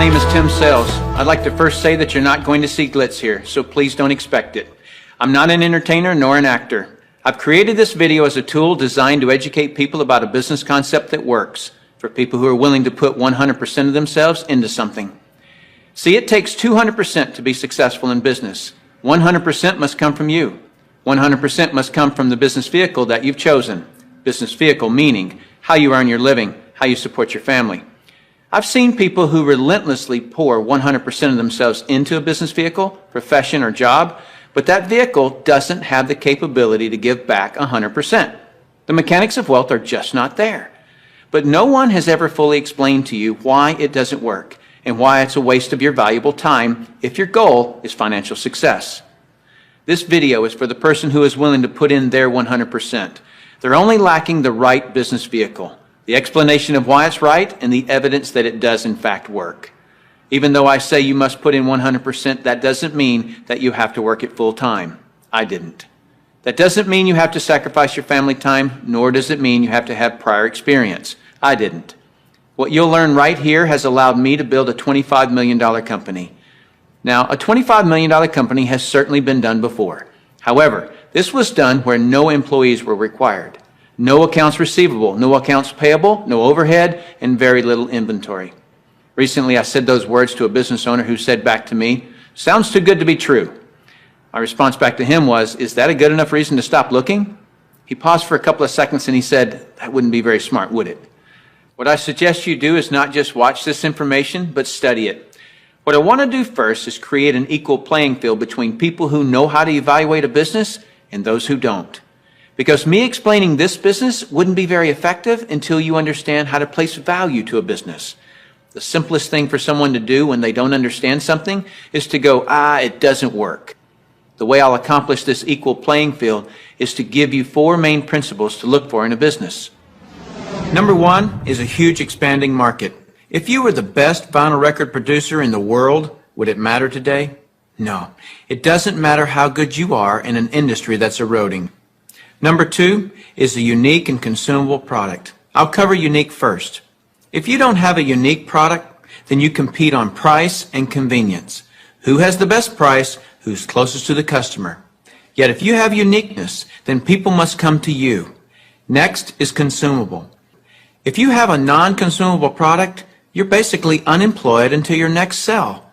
name is Tim Sells. I'd like to first say that you're not going to see glitz here, so please don't expect it. I'm not an entertainer nor an actor. I've created this video as a tool designed to educate people about a business concept that works, for people who are willing to put 100% of themselves into something. See, it takes 200% to be successful in business. 100% must come from you. 100% must come from the business vehicle that you've chosen. Business vehicle meaning how you earn your living, how you support your family. I've seen people who relentlessly pour 100% of themselves into a business vehicle, profession, or job, but that vehicle doesn't have the capability to give back 100%. The mechanics of wealth are just not there. But no one has ever fully explained to you why it doesn't work and why it's a waste of your valuable time if your goal is financial success. This video is for the person who is willing to put in their 100%. They're only lacking the right business vehicle, the explanation of why it's right, and the evidence that it does in fact work. Even though I say you must put in 100%, that doesn't mean that you have to work it full time. I didn't. That doesn't mean you have to sacrifice your family time, nor does it mean you have to have prior experience. I didn't. What you'll learn right here has allowed me to build a $25 million company. Now, a $25 million company has certainly been done before. However, this was done where no employees were required. No accounts receivable, no accounts payable, no overhead, and very little inventory. Recently, I said those words to a business owner who said back to me, "Sounds too good to be true." My response back to him was, "Is that a good enough reason to stop looking?" He paused for a couple of seconds and he said, "That wouldn't be very smart, would it?" What I suggest you do is not just watch this information, but study it. What I want to do first is create an equal playing field between people who know how to evaluate a business and those who don't. Because me explaining this business wouldn't be very effective until you understand how to place value to a business. The simplest thing for someone to do when they don't understand something is to go, it doesn't work. The way I'll accomplish this equal playing field is to give you 4 main principles to look for in a business. Number 1 is a huge expanding market. If you were the best vinyl record producer in the world, would it matter today? No. It doesn't matter how good you are in an industry that's eroding. Number 2 is a unique and consumable product. I'll cover unique first. If you don't have a unique product, then you compete on price and convenience. Who has the best price? Who's closest to the customer? Yet if you have uniqueness, then people must come to you. Next is consumable. If you have a non-consumable product, you're basically unemployed until your next sell.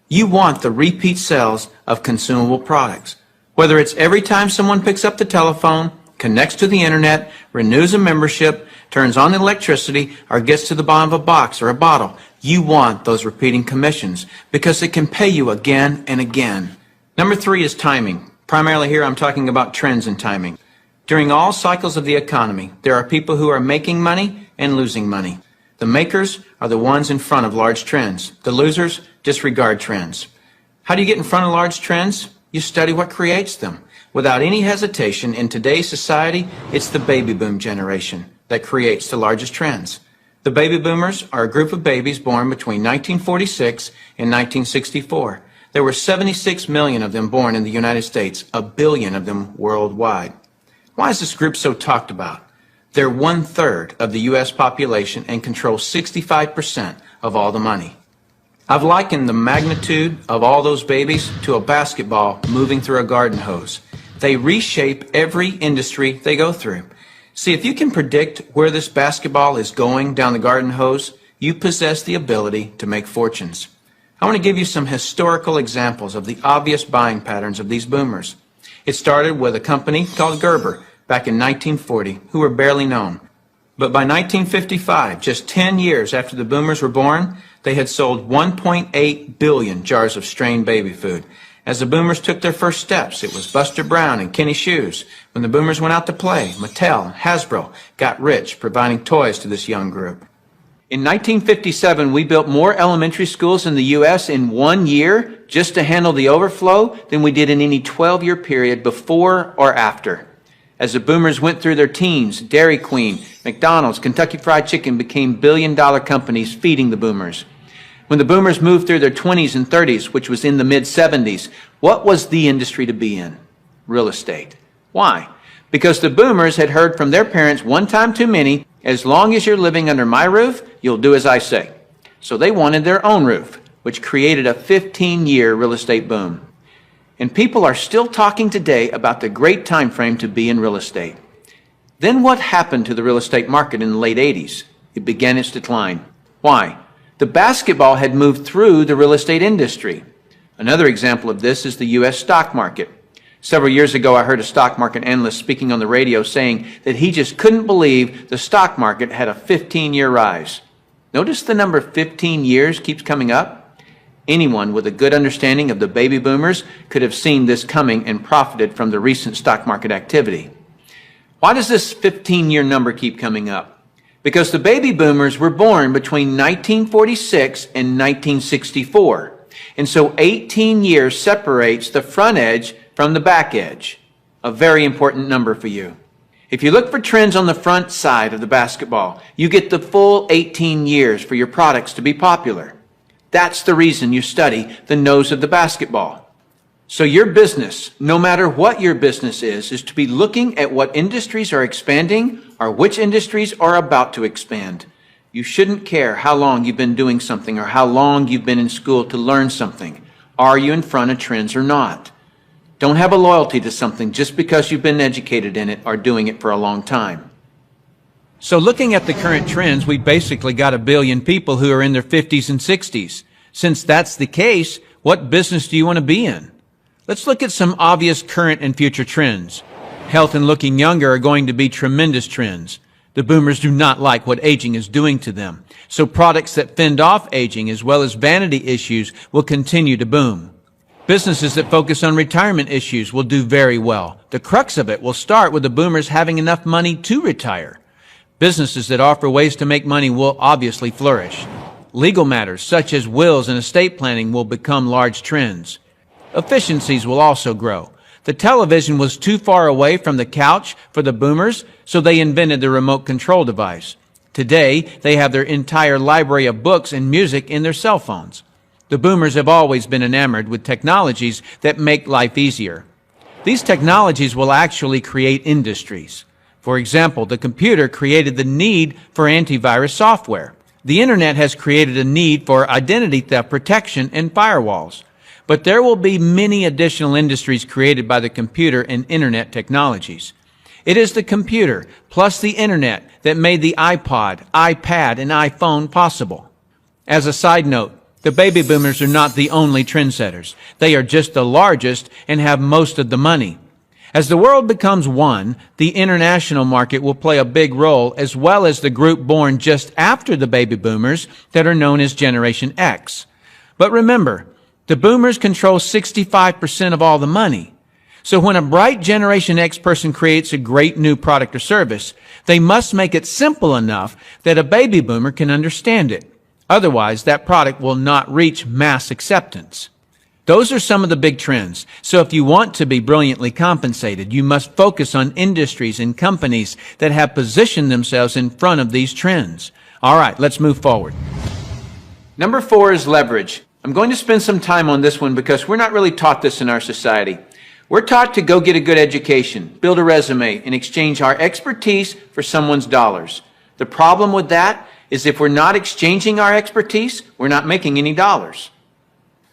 You want the repeat sales of consumable products. Whether it's every time someone picks up the telephone, connects to the internet, renews a membership, turns on electricity, or gets to the bottom of a box or a bottle, you want those repeating commissions because it can pay you again and again. Number 3 is timing. Primarily here I'm talking about trends in timing. During all cycles of the economy, there are people who are making money and losing money. The makers are the ones in front of large trends. The losers disregard trends. How do you get in front of large trends? You study what creates them. Without any hesitation, in today's society, it's the baby boom generation that creates the largest trends. The baby boomers are a group of babies born between 1946 and 1964. There were 76 million of them born in the United States, 1 billion of them worldwide. Why is this group so talked about? They're 1/3 of the U.S. population and control 65% of all the money. I've likened the magnitude of all those babies to a basketball moving through a garden hose. They reshape every industry they go through. See, if you can predict where this basketball is going down the garden hose, you possess the ability to make fortunes. I want to give you some historical examples of the obvious buying patterns of these boomers. It started with a company called Gerber back in 1940, who were barely known. But by 1955, just 10 years after the boomers were born, they had sold 1.8 billion jars of strained baby food. As the boomers took their first steps, it was Buster Brown and Kenny Shoes. When the boomers went out to play, Mattel and Hasbro got rich providing toys to this young group. In 1957, we built more elementary schools in the U.S. in 1 year just to handle the overflow than we did in any 12-year period before or after. As the boomers went through their teens, Dairy Queen, McDonald's, Kentucky Fried Chicken became billion-dollar companies feeding the boomers. When the boomers moved through their 20s and 30s, which was in the mid-70s, what was the industry to be in? Real estate. Why? Because the boomers had heard from their parents one time too many, as long as you're living under my roof, you'll do as I say. So they wanted their own roof. which created a 15-year real estate boom. And people are still talking today about the great time frame to be in real estate. Then what happened to the real estate market in the late 80s? It began its decline. Why? The basketball had moved through the real estate industry. Another example of this is the U.S. stock market. Several years ago, I heard a stock market analyst speaking on the radio saying that he just couldn't believe the stock market had a 15-year rise. Notice the number 15 years keeps coming up. Anyone with a good understanding of the baby boomers could have seen this coming and profited from the recent stock market activity. Why does this 15-year number keep coming up? Because the baby boomers were born between 1946 and 1964. And so 18 years separates the front edge from the back edge. A very important number for you. If you look for trends on the front side of the basketball, you get the full 18 years for your products to be popular. That's the reason you study the nose of the basketball. So your business, no matter what your business is to be looking at what industries are expanding or which industries are about to expand. You shouldn't care how long you've been doing something or how long you've been in school to learn something. Are you in front of trends or not? Don't have a loyalty to something just because you've been educated in it or doing it for a long time. So looking at the current trends, we've basically got 1 billion people who are in their 50s and 60s. Since that's the case, what business do you want to be in? Let's look at some obvious current and future trends. Health and looking younger are going to be tremendous trends. The boomers do not like what aging is doing to them. So products that fend off aging as well as vanity issues will continue to boom. Businesses that focus on retirement issues will do very well. The crux of it will start with the boomers having enough money to retire. Businesses that offer ways to make money will obviously flourish. Legal matters such as wills and estate planning will become large trends. Efficiencies will also grow. The television was too far away from the couch for the boomers, so they invented the remote control device. Today, they have their entire library of books and music in their cell phones. The boomers have always been enamored with technologies that make life easier. These technologies will actually create industries. For example, the computer created the need for antivirus software. The internet has created a need for identity theft protection and firewalls. But there will be many additional industries created by the computer and internet technologies. It is the computer plus the internet that made the iPod, iPad, and iPhone possible. As a side note, the baby boomers are not the only trendsetters. They are just the largest and have most of the money. As the world becomes one, the international market will play a big role, as well as the group born just after the baby boomers that are known as Generation X. But remember, the boomers control 65% of all the money. So when a bright Generation X person creates a great new product or service, they must make it simple enough that a baby boomer can understand it. Otherwise, that product will not reach mass acceptance. Those are some of the big trends. So if you want to be brilliantly compensated, you must focus on industries and companies that have positioned themselves in front of these trends. All right, let's move forward. Number 4 is leverage. I'm going to spend some time on this one because we're not really taught this in our society. We're taught to go get a good education, build a resume, and exchange our expertise for someone's dollars. The problem with that is if we're not exchanging our expertise, we're not making any dollars.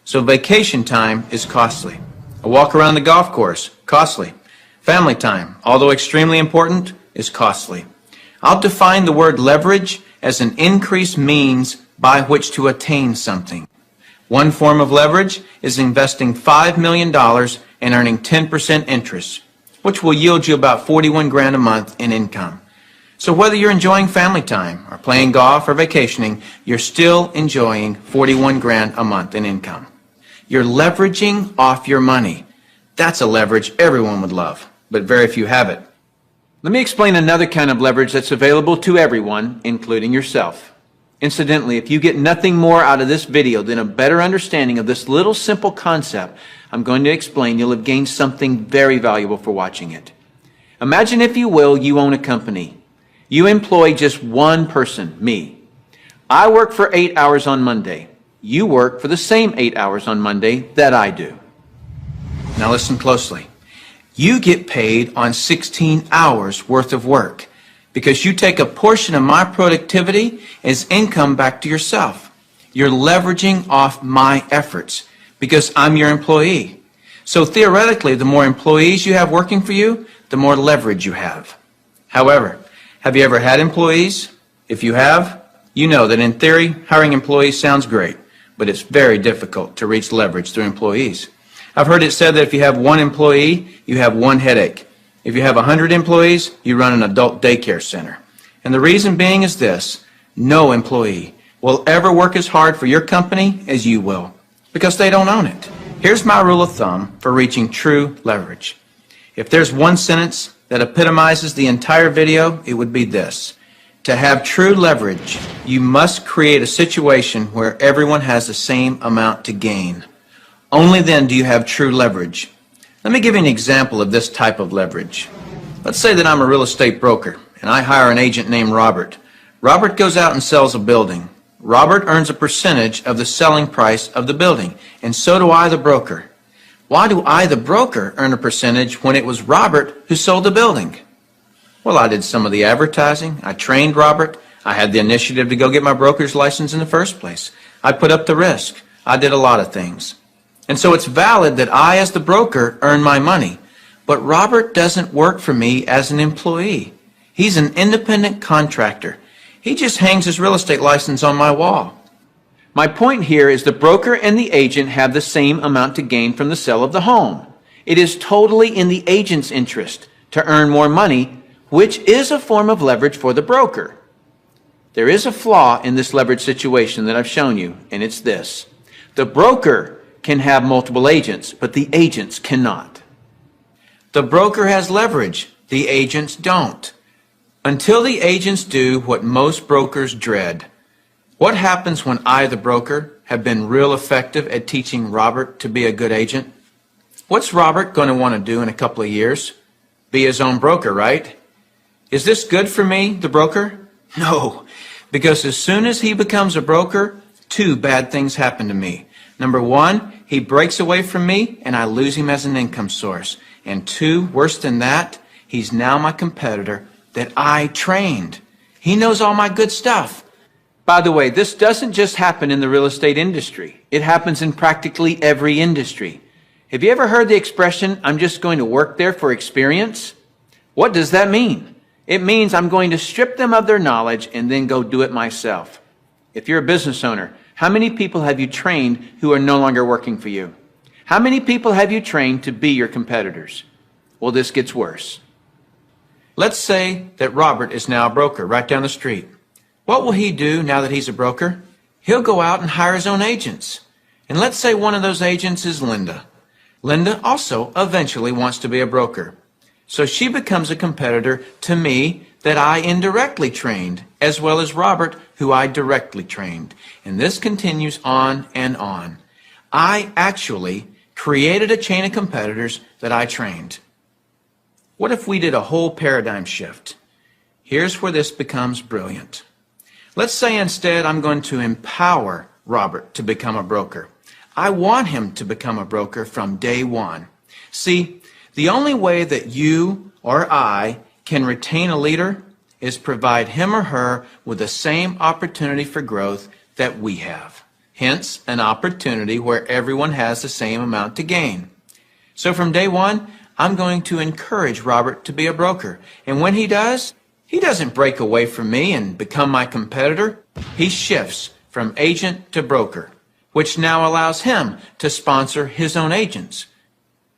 So vacation time is costly. A walk around the golf course, costly. Family time, although extremely important, is costly. I'll define the word leverage as an increased means by which to attain something. One form of leverage is investing $5 million and earning 10% interest, which will yield you about 41 grand a month in income. So whether you're enjoying family time or playing golf or vacationing, you're still enjoying 41 grand a month in income. You're leveraging off your money. That's a leverage everyone would love, but very few have it. Let me explain another kind of leverage that's available to everyone, including yourself. Incidentally, if you get nothing more out of this video than a better understanding of this little simple concept I'm going to explain, you'll have gained something very valuable for watching it. Imagine, if you will, you own a company. You employ just one person, me. I work for 8 hours on Monday. You work for the same 8 hours on Monday that I do. Now listen closely. You get paid on 16 hours worth of work because you take a portion of my productivity as income back to yourself. You're leveraging off my efforts because I'm your employee. So theoretically, the more employees you have working for you, the more leverage you have. However, have you ever had employees? If you have, you know that in theory, hiring employees sounds great, but it's very difficult to reach leverage through employees. I've heard it said that if you have one employee, you have one headache. If you have 100 employees, you run an adult daycare center. And the reason being is this: no employee will ever work as hard for your company as you will, because they don't own it. Here's my rule of thumb for reaching true leverage. If there's one sentence that epitomizes the entire video, it would be this: to have true leverage, you must create a situation where everyone has the same amount to gain. Only then do you have true leverage. Let me give you an example of this type of leverage. Let's say that I'm a real estate broker and I hire an agent named Robert. Robert goes out and sells a building. Robert earns a percentage of the selling price of the building, and so do I, the broker. Why do I, the broker, earn a percentage when it was Robert who sold the building? Well, I did some of the advertising. I trained Robert. I had the initiative to go get my broker's license in the first place. I put up the risk. I did a lot of things. And so it's valid that I, as the broker, earn my money. But Robert doesn't work for me as an employee. He's an independent contractor. He just hangs his real estate license on my wall. My point here is the broker and the agent have the same amount to gain from the sale of the home. It is totally in the agent's interest to earn more money, which is a form of leverage for the broker. There is a flaw in this leverage situation that I've shown you, and it's this: the broker can have multiple agents, but the agents cannot. The broker has leverage, the agents don't. Until the agents do what most brokers dread. What happens when I, the broker, have been real effective at teaching Robert to be a good agent? What's Robert going to want to do in a couple of years? Be his own broker, right? Is this good for me, the broker? No, because as soon as he becomes a broker, two bad things happen to me. Number one, he breaks away from me and I lose him as an income source. And two, worse than that, he's now my competitor that I trained. He knows all my good stuff. By the way, this doesn't just happen in the real estate industry. It happens in practically every industry. Have you ever heard the expression, "I'm just going to work there for experience"? What does that mean? It means I'm going to strip them of their knowledge and then go do it myself. If you're a business owner, how many people have you trained who are no longer working for you? How many people have you trained to be your competitors? Well, this gets worse. Let's say that Robert is now a broker right down the street. What will he do now that he's a broker? He'll go out and hire his own agents. And let's say one of those agents is Linda. Linda also eventually wants to be a broker. So she becomes a competitor to me that I indirectly trained, as well as Robert, who I directly trained. And this continues on and on. I actually created a chain of competitors that I trained. What if we did a whole paradigm shift? Here's where this becomes brilliant. Let's say instead I'm going to empower Robert to become a broker. I want him to become a broker from day one. See, the only way that you or I can retain a leader is provide him or her with the same opportunity for growth that we have. Hence, an opportunity where everyone has the same amount to gain. So from day one, I'm going to encourage Robert to be a broker. And when he does, he doesn't break away from me and become my competitor. He shifts from agent to broker, which now allows him to sponsor his own agents.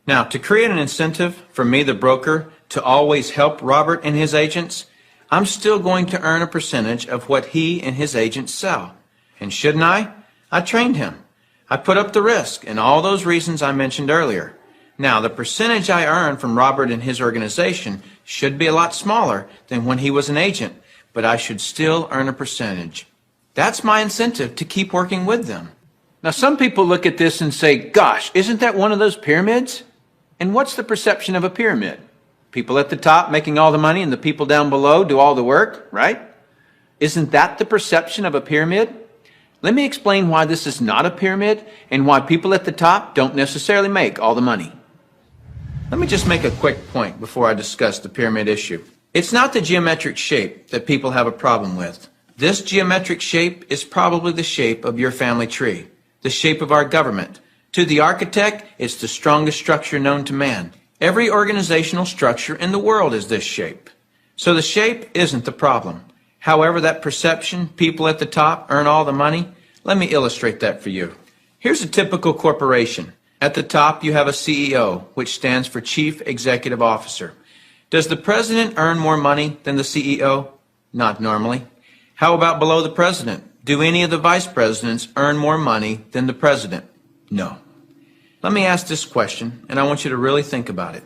Now, to create an incentive for me, the broker, to always help Robert and his agents, I'm still going to earn a percentage of what he and his agents sell. And shouldn't I? I trained him. I put up the risk and all those reasons I mentioned earlier. Now, the percentage I earn from Robert and his organization should be a lot smaller than when he was an agent, but I should still earn a percentage. That's my incentive to keep working with them. Now, some people look at this and say, gosh, isn't that one of those pyramids? And what's the perception of a pyramid? People at the top making all the money and the people down below do all the work, right? Isn't that the perception of a pyramid? Let me explain why this is not a pyramid and why people at the top don't necessarily make all the money. Let me just make a quick point before I discuss the pyramid issue. It's not the geometric shape that people have a problem with. This geometric shape is probably the shape of your family tree, the shape of our government. To the architect, it's the strongest structure known to man. Every organizational structure in the world is this shape. So the shape isn't the problem. However, that perception, people at the top earn all the money, let me illustrate that for you. Here's a typical corporation. At the top, you have a CEO, which stands for Chief Executive Officer. Does the president earn more money than the CEO? Not normally. How about below the president? Do any of the vice presidents earn more money than the president? No. Let me ask this question, and I want you to really think about it.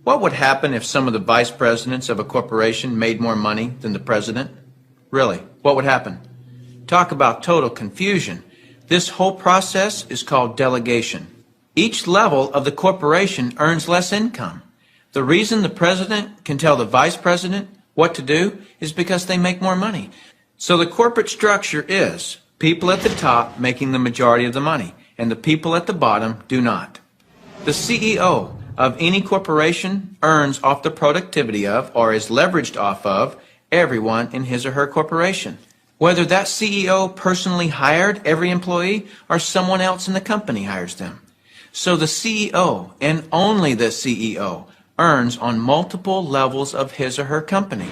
What would happen if some of the vice presidents of a corporation made more money than the president? Really, what would happen? Talk about total confusion. This whole process is called delegation. Each level of the corporation earns less income. The reason the president can tell the vice president what to do is because they make more money. So the corporate structure is people at the top making the majority of the money, and the people at the bottom do not. The CEO of any corporation earns off the productivity of, or is leveraged off of, everyone in his or her corporation. Whether that CEO personally hired every employee or someone else in the company hires them. So the CEO, and only the CEO, earns on multiple levels of his or her company.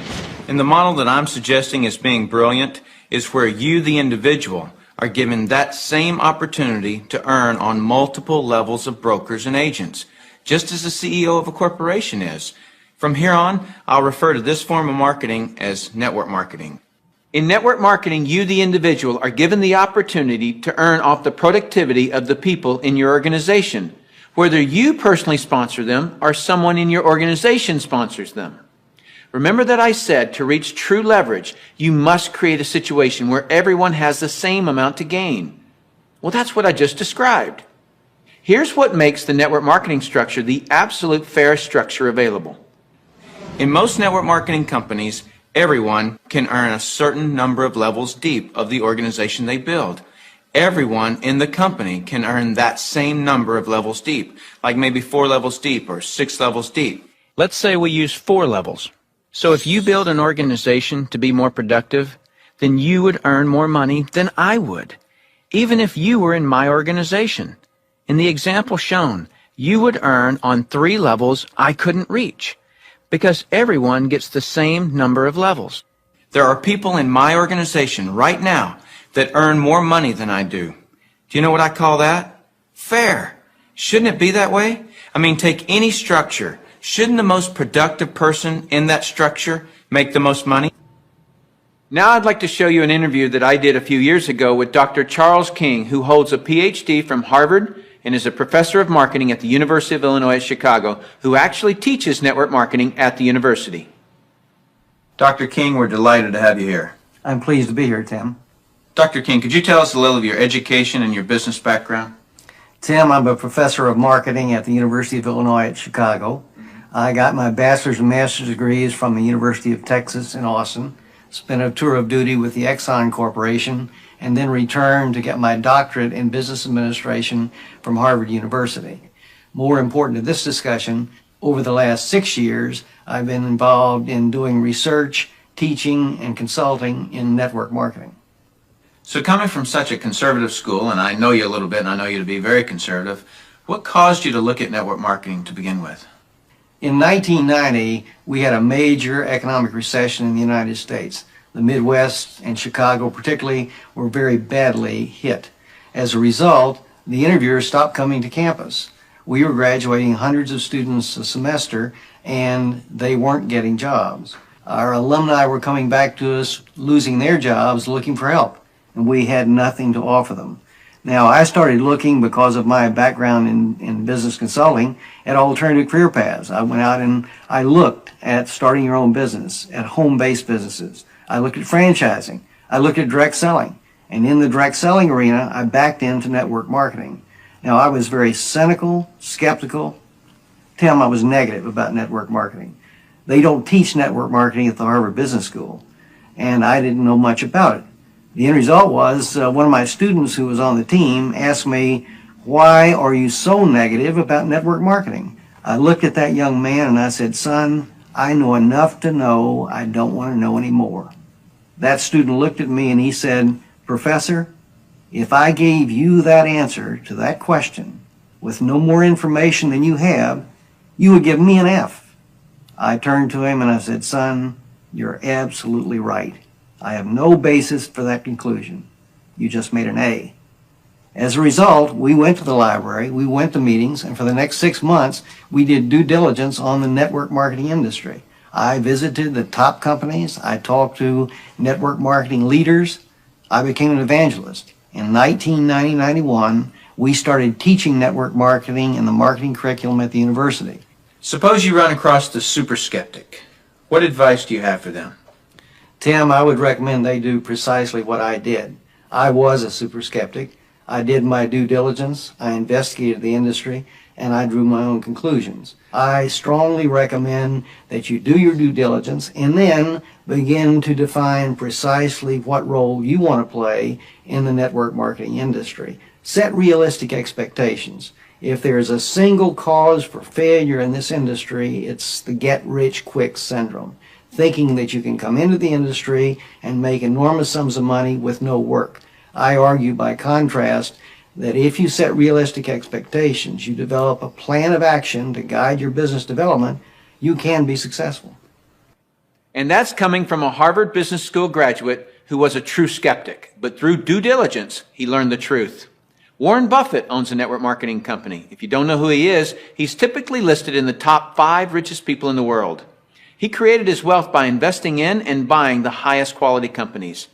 And the model that I'm suggesting as being brilliant is where you, the individual, are given that same opportunity to earn on multiple levels of brokers and agents, just as the CEO of a corporation is. From here on, I'll refer to this form of marketing as network marketing. In network marketing, you, the individual, are given the opportunity to earn off the productivity of the people in your organization, whether you personally sponsor them or someone in your organization sponsors them. Remember that I said to reach true leverage, you must create a situation where everyone has the same amount to gain. Well, that's what I just described. Here's what makes the network marketing structure the absolute fairest structure available. In most network marketing companies, everyone can earn a certain number of levels deep of the organization they build. Everyone in the company can earn that same number of levels deep, like maybe 4 levels deep or 6 levels deep. Let's say we use 4 levels. So if you build an organization to be more productive, then you would earn more money than I would, even if you were in my organization. In the example shown, you would earn on 3 levels I couldn't reach, because everyone gets the same number of levels. There are people in my organization right now that earn more money than I do. Do you know what I call that? Fair. Shouldn't it be that way? I mean, take any structure. Shouldn't the most productive person in that structure make the most money? Now I'd like to show you an interview that I did a few years ago with Dr. Charles King, who holds a PhD from Harvard and is a professor of marketing at the University of Illinois at Chicago, who actually teaches network marketing at the university. Dr. King, we're delighted to have you here. I'm pleased to be here, Tim. Dr. King, could you tell us a little of your education and your business background? Tim, I'm a professor of marketing at the University of Illinois at Chicago. I got my bachelor's and master's degrees from the University of Texas in Austin, spent a tour of duty with the Exxon Corporation, and then returned to get my doctorate in business administration from Harvard University. More important to this discussion, over the last 6 years, I've been involved in doing research, teaching, and consulting in network marketing. So coming from such a conservative school, and I know you a little bit, and I know you to be very conservative, what caused you to look at network marketing to begin with? In 1990, we had a major economic recession in the United States. The Midwest and Chicago particularly were very badly hit. As a result, the interviewers stopped coming to campus. We were graduating hundreds of students a semester, and they weren't getting jobs. Our alumni were coming back to us, losing their jobs, looking for help, and we had nothing to offer them. Now, I started looking, because of my background in business consulting, at alternative career paths. I went out and I looked at starting your own business, at home-based businesses. I looked at franchising. I looked at direct selling. And in the direct selling arena, I backed into network marketing. Now, I was very cynical, skeptical. Tim, I was negative about network marketing. They don't teach network marketing at the Harvard Business School, and I didn't know much about it. The end result was one of my students who was on the team asked me, "Why are you so negative about network marketing?" I looked at that young man and I said, "Son, I know enough to know I don't want to know any more." That student looked at me and he said, "Professor, if I gave you that answer to that question with no more information than you have, you would give me an F." I turned to him and I said, "Son, you're absolutely right. I have no basis for that conclusion. You just made an A." As a result, we went to the library, we went to meetings, and for the next 6 months, we did due diligence on the network marketing industry. I visited the top companies, I talked to network marketing leaders, I became an evangelist. In 1990-91, we started teaching network marketing in the marketing curriculum at the university. Suppose you run across the super skeptic. What advice do you have for them? Tim, I would recommend they do precisely what I did. I was a super skeptic. I did my due diligence, I investigated the industry, and I drew my own conclusions. I strongly recommend that you do your due diligence and then begin to define precisely what role you want to play in the network marketing industry. Set realistic expectations. If there's a single cause for failure in this industry, it's the get-rich-quick syndrome, thinking that you can come into the industry and make enormous sums of money with no work. I argue, by contrast, that if you set realistic expectations, you develop a plan of action to guide your business development, you can be successful. And that's coming from a Harvard Business School graduate who was a true skeptic, but through due diligence, he learned the truth. Warren Buffett owns a network marketing company. If you don't know who he is, he's typically listed in the top 5 richest people in the world. He created his wealth by investing in and buying the highest quality companies.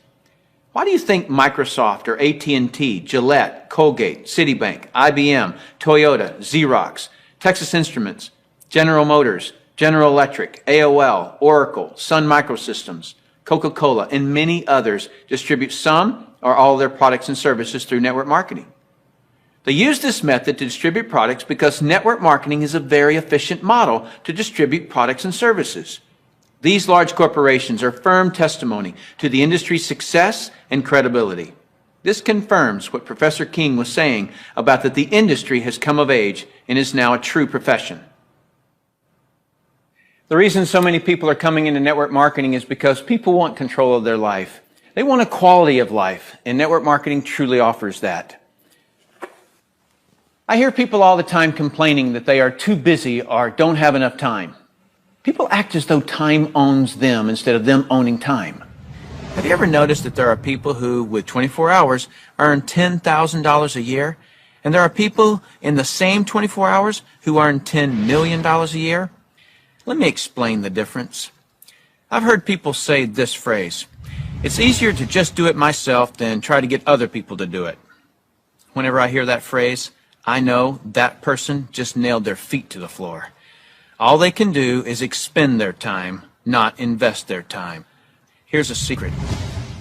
Why do you think Microsoft or AT&T, Gillette, Colgate, Citibank, IBM, Toyota, Xerox, Texas Instruments, General Motors, General Electric, AOL, Oracle, Sun Microsystems, Coca-Cola, and many others distribute some or all of their products and services through network marketing? They use this method to distribute products because network marketing is a very efficient model to distribute products and services. These large corporations are firm testimony to the industry's success and credibility. This confirms what Professor King was saying about that the industry has come of age and is now a true profession. The reason so many people are coming into network marketing is because people want control of their life. They want a quality of life, and network marketing truly offers that. I hear people all the time complaining that they are too busy or don't have enough time. People act as though time owns them instead of them owning time. Have you ever noticed that there are people who, with 24 hours, earn $10,000 a year? And there are people in the same 24 hours who earn $10 million a year? Let me explain the difference. I've heard people say this phrase: "It's easier to just do it myself than try to get other people to do it." Whenever I hear that phrase, I know that person just nailed their feet to the floor. All they can do is expend their time, not invest their time. Here's a secret.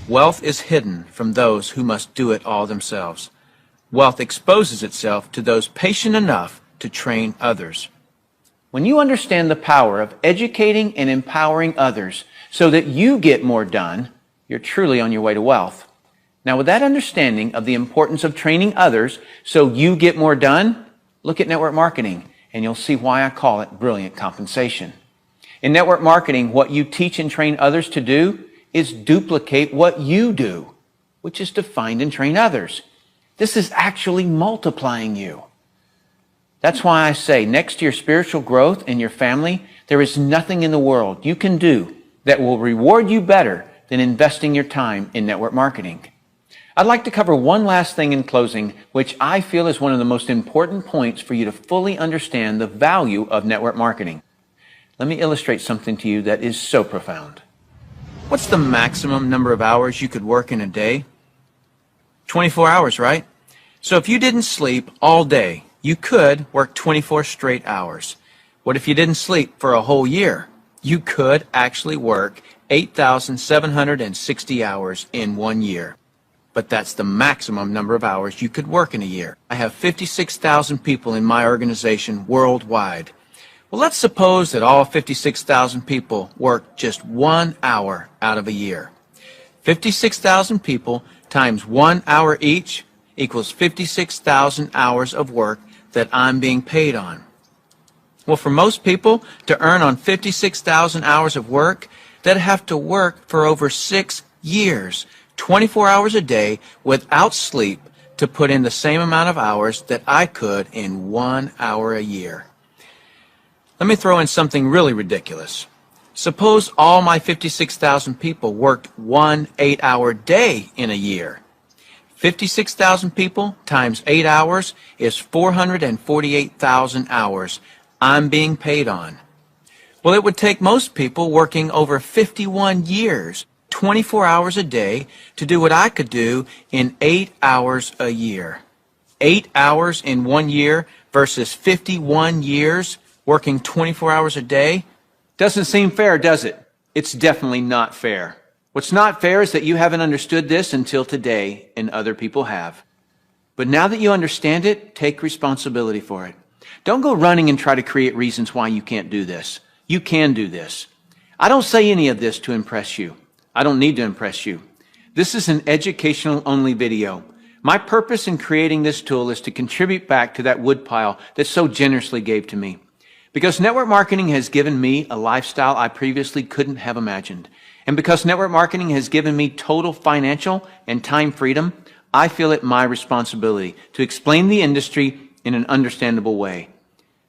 Wealth is hidden from those who must do it all themselves. Wealth exposes itself to those patient enough to train others. When you understand the power of educating and empowering others so that you get more done, you're truly on your way to wealth. Now, with that understanding of the importance of training others so you get more done, look at network marketing, and you'll see why I call it brilliant compensation. In network marketing, what you teach and train others to do is duplicate what you do, which is to find and train others. This is actually multiplying you. That's why I say, next to your spiritual growth and your family, there is nothing in the world you can do that will reward you better than investing your time in network marketing. I'd like to cover one last thing in closing, which I feel is one of the most important points for you to fully understand the value of network marketing. Let me illustrate something to you that is so profound. What's the maximum number of hours you could work in a day? 24 hours, right? So if you didn't sleep all day, you could work 24 straight hours. What if you didn't sleep for a whole year? You could actually work 8,760 hours in 1 year. But that's the maximum number of hours you could work in a year. I have 56,000 people in my organization worldwide. Well, let's suppose that all 56,000 people work just 1 hour out of a year. 56,000 people times 1 hour each equals 56,000 hours of work that I'm being paid on. Well, for most people to earn on 56,000 hours of work, they'd have to work for over 6 Years, 24 hours a day without sleep to put in the same amount of hours that I could in 1 hour a year. Let me throw in something really ridiculous. Suppose all my 56,000 people worked 1 8-hour day in a year. 56,000 people times 8 hours is 448,000 hours I'm being paid on. Well, it would take most people working over 51 years, 24 hours a day, to do what I could do in 8 hours a year. 8 hours in 1 year versus 51 years working 24 hours a day? Doesn't seem fair, does it? It's definitely not fair. What's not fair is that you haven't understood this until today, and other people have. But now that you understand it, take responsibility for it. Don't go running and try to create reasons why you can't do this. You can do this. I don't say any of this to impress you. I don't need to impress you. This is an educational-only video. My purpose in creating this tool is to contribute back to that woodpile that so generously gave to me. Because network marketing has given me a lifestyle I previously couldn't have imagined. And because network marketing has given me total financial and time freedom, I feel it my responsibility to explain the industry in an understandable way.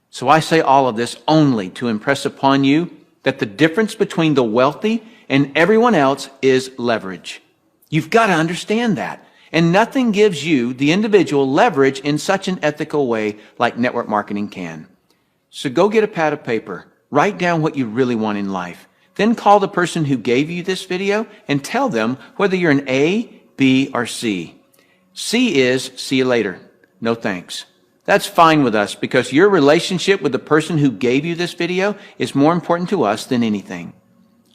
So I say all of this only to impress upon you that the difference between the wealthy and everyone else is leverage. You've got to understand that. And nothing gives you, the individual, leverage in such an ethical way like network marketing can. So go get a pad of paper, write down what you really want in life. Then call the person who gave you this video and tell them whether you're an A, B, or C. C is, see you later. No thanks. That's fine with us because your relationship with the person who gave you this video is more important to us than anything.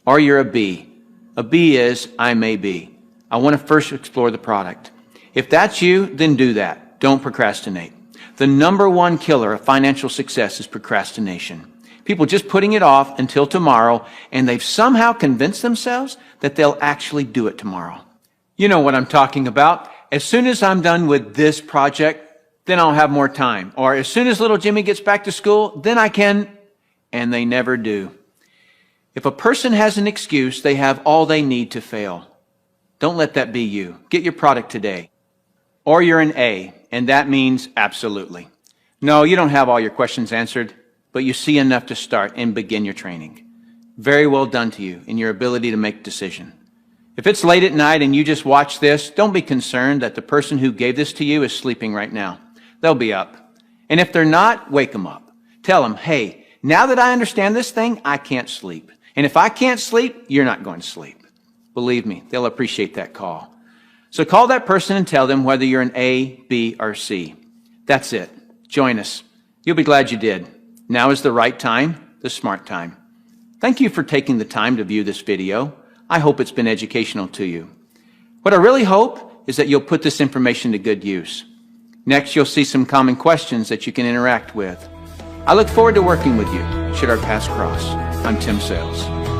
Or you're a B. A B is, I may be. I want to first explore the product. If that's you, then do that. Don't procrastinate. The number one killer of financial success is procrastination. People just putting it off until tomorrow, and they've somehow convinced themselves that they'll actually do it tomorrow. You know what I'm talking about. As soon as I'm done with this project, then I'll have more time. Or as soon as little Jimmy gets back to school, then I can, and they never do. If a person has an excuse, they have all they need to fail. Don't let that be you. Get your product today. Or you're an A, and that means absolutely. No, you don't have all your questions answered, but you see enough to start and begin your training. Very well done to you in your ability to make a decision. If it's late at night and you just watch this, don't be concerned that the person who gave this to you is sleeping right now. They'll be up. And if they're not, wake them up. Tell them, hey, now that I understand this thing, I can't sleep. And if I can't sleep, you're not going to sleep. Believe me, they'll appreciate that call. So call that person and tell them whether you're an A, B, or C. That's it. Join us. You'll be glad you did. Now is the right time, the smart time. Thank you for taking the time to view this video. I hope it's been educational to you. What I really hope is that you'll put this information to good use. Next, you'll see some common questions that you can interact with. I look forward to working with you should our paths cross. I'm Tim Sales.